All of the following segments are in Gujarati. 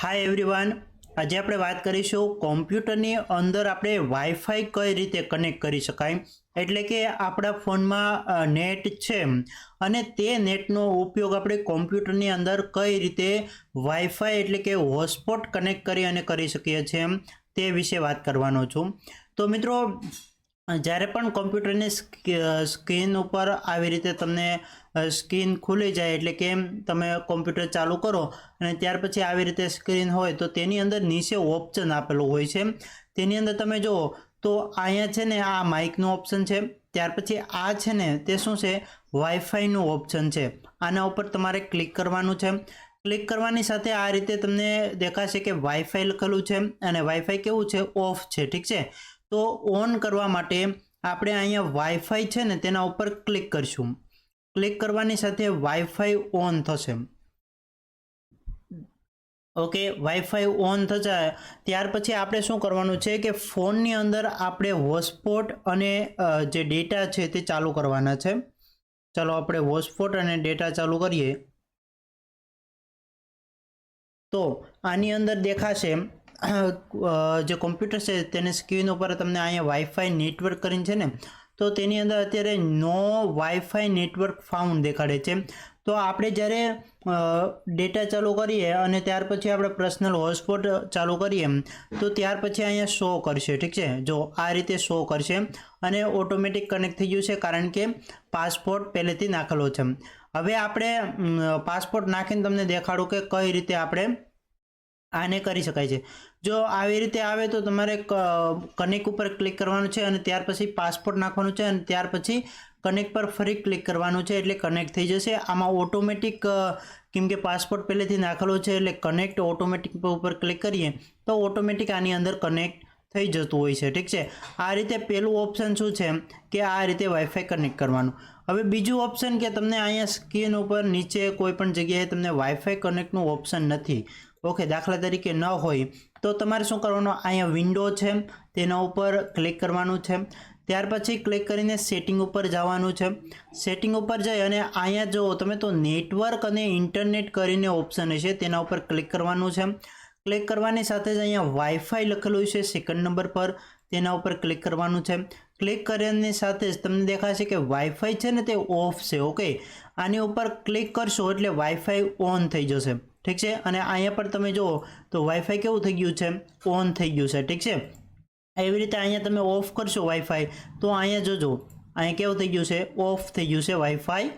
Hi everyone. आज આપણે વાત કરીશું કોમ્પ્યુટરની અંદર આપણે વાઈફાઈ કઈ રીતે કનેક્ટ કરી શકાય। એટલે કે આપણા ફોનમાં નેટ છે અને તે નેટનો ઉપયોગ આપણે કોમ્પ્યુટરની અંદર કઈ રીતે વાઈફાઈ એટલે કે હોટસ્પોટ કનેક્ટ કરી અને કરી શકીએ છીએ તે વિશે વાત કરવાનો છું। તો મિત્રો જ્યારે પણ કોમ્પ્યુટરની સ્ક્રીન ઉપર આવી રીતે તમને સ્ક્રીન ખુલી જાય એટલે કે તમે કોમ્પ્યુટર ચાલુ કરો અને ત્યાર પછી આવી રીતે સ્ક્રીન હોય તો તેની અંદર નીચે ઓપ્શન આપેલું હોય છે। તેની અંદર તમે જુઓ તો અહીંયા છે ને આ માઇકનો ઓપ્શન છે, ત્યાર પછી આ છે ને તે શું છે વાઈફાઈનું ઓપ્શન છે। આના ઉપર તમારે ક્લિક કરવાનું છે। ક્લિક કરવાની સાથે આ રીતે તમને દેખાશે કે વાઈફાઈ લખેલું છે અને વાઈફાઈ કેવું છે ઓફ છે, ઠીક છે। તો ઓન કરવા માટે આપણે અહીંયા વાઈફાઈ છે ને તેના ઉપર ક્લિક કરશું। ક્લિક કરવાની સાથે વાઈફાઈ ઓન થશે। ઓકે, વાઈફાઈ ઓન થશે ત્યાર પછી આપણે શું કરવાનું છે કે ફોનની અંદર આપણે હોટસ્પોટ અને જે ડેટા છે તે ચાલુ કરવાના છે। ચાલો આપણે હોટસ્પોટ અને ડેટા ચાલુ કરીએ તો આની અંદર દેખાશે જે કોમ્પ્યુટર છે તેની સ્ક્રીન ઉપર તમને અહીંયા વાઈફાઈ નેટવર્ક કરીને છે ને તો તેની અંદર અત્યારે નો વાઈફાઈ નેટવર્ક ફાઉન્ડ દેખાડે છે। તો આપણે જ્યારે ડેટા ચાલુ કરીએ અને ત્યાર પછી આપણે પર્સનલ હોટસ્પોટ ચાલુ કરીએ તો ત્યાર પછી અહીંયા શો કરશે, ઠીક છે। જો આ રીતે શો કરશે અને ઓટોમેટિક કનેક્ટ થઈ ગયું છે કારણ કે પાસપોર્ટ પહેલેથી નાખેલો છે। હવે આપણે પાસપોર્ટ નાખીને તમને દેખાડું કે કઈ રીતે આપણે આને કરી શકાય છે। જો આવી રીતે આવે તો તમારે કનેક્ટ ઉપર ક્લિક કરવાનું છે અને ત્યાર પછી પાસપોર્ટ નાખવાનું છે અને ત્યાર પછી કનેક્ટ પર ફરી ક્લિક કરવાનું છે એટલે કનેક્ટ થઈ જશે। આમાં ઓટોમેટિક કેમ કે પાસપોર્ટ પહેલેથી નાખેલો છે એટલે કનેક્ટ ઓટોમેટિક ઉપર ક્લિક કરીએ તો ઓટોમેટિક આની અંદર કનેક્ટ થઈ જતું હોય છે, ઠીક છે। આ રીતે પહેલું ઓપ્શન શું છે કે આ રીતે વાઈફાઈ કનેક્ટ કરવાનું। હવે બીજું ઓપ્શન કે તમને અહીંયા સ્ક્રીન ઉપર નીચે કોઈ પણ જગ્યાએ તમને વાઈફાઈ કનેક્ટનું ઓપ્શન નથી, ઓકે, દાખલા તરીકે ન હોય તો તમારે શું કરવાનું, અહીંયા વિન્ડો છે તેના ઉપર ક્લિક કરવાનું છે। ત્યાર પછી ક્લિક કરીને સેટિંગ ઉપર જવાનું છે। સેટિંગ ઉપર જઈ અને અહીંયા જો તમે તો નેટવર્ક અને ઇન્ટરનેટ કરીને ઓપ્શન છે તેના ઉપર ક્લિક કરવાનું છે। ક્લિક કરવાની સાથે જ અહીંયા વાઈફાઈ લખેલું છે સેકન્ડ નંબર પર તેના ઉપર ક્લિક કરવાનું છે। ક્લિક કરવાની સાથે જ તમને દેખાશે કે વાઈફાઈ છે ને તે ઓફ છે, ઓકે। આની ઉપર ક્લિક કરશો એટલે વાઈફાઈ ઓન થઈ જશે, ઠીક છે। અને અહીંયા પર તમે જુઓ તો વાઈફાઈ કેવું થઈ ગયું છે, ઓન થઈ ગયું છે, ઠીક છે। એવી રીતે અહીંયા તમે ઓફ કરશો વાઈફાઈ તો અહીંયા જોજો અહીંયા કેવું થઈ ગયું છે, ઓફ થઈ ગયું છે, વાઈફાઈ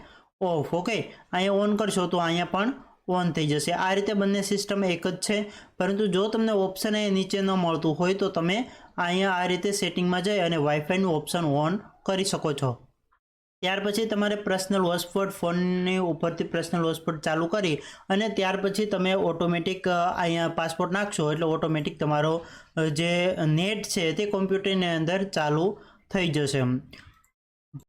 ઓફ, ઓકે। અહીંયા ઓન કરશો તો અહીંયા પણ ઓન થઈ જશે। આ રીતે બંને સિસ્ટમ એક જ છે, પરંતુ જો તમને ઓપ્શન અહીંયા નીચે ન મળતું હોય તો તમે અહીંયા આ રીતે સેટિંગમાં જઈ અને વાઈફાઈનું ઓપ્શન ઓન કરી શકો છો। ત્યાર પછી તમારે પર્સનલ હોટસ્પોટ ફોનની ઉપરથી પર્સનલ હોટસ્પોટ ચાલુ કરી અને ત્યાર પછી તમે ઓટોમેટિક અહીંયા પાસપોર્ટ નાખશો એટલે ઓટોમેટિક તમારો જે નેટ છે તે કોમ્પ્યુટરની અંદર ચાલુ થઈ જશે।